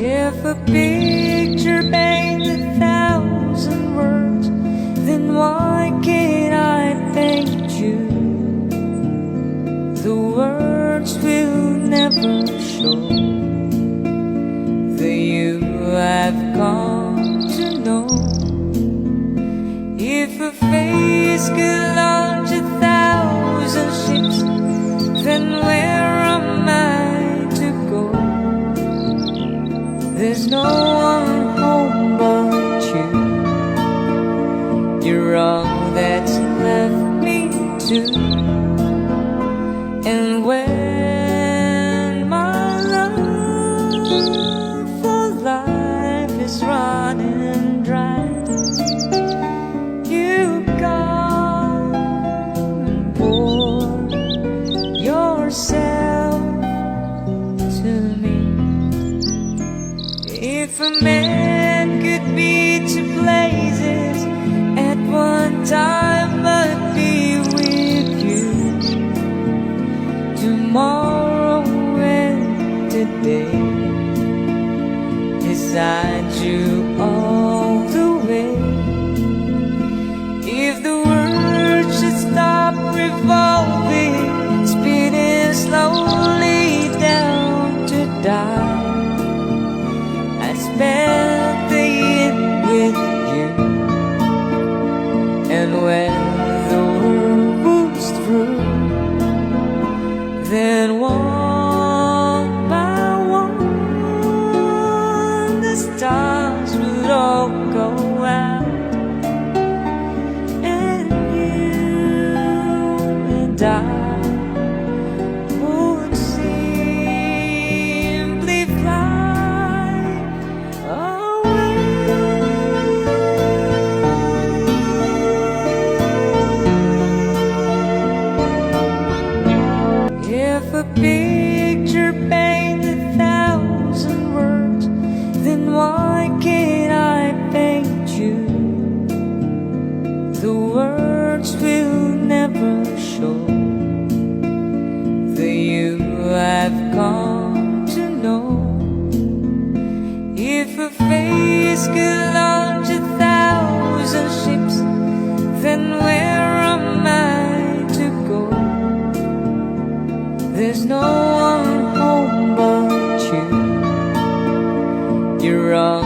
If a picture paints 1,000 words, then why can't I paint you? The words will never show that you have come to know. If a face could launch 1,000 ships, then where am I to go? There's no one home but you. You're all that's left me to. And when my love for life is running dry, you come and pour yourself to me. If a man could be two places at one time, but be with you tomorrow and today, beside you all the way. If the world should stop revolving, spinning slowly down to die, I spent the year with you. And when the world was through, then one by one the stars would all go out, and you and I would simply fly away. If a picture paints 1,000 words, then why can't I paint you? The words will never show that you have come to know. If a face could launch 1,000 ships, then where am I to go? There's no one home but you. You're all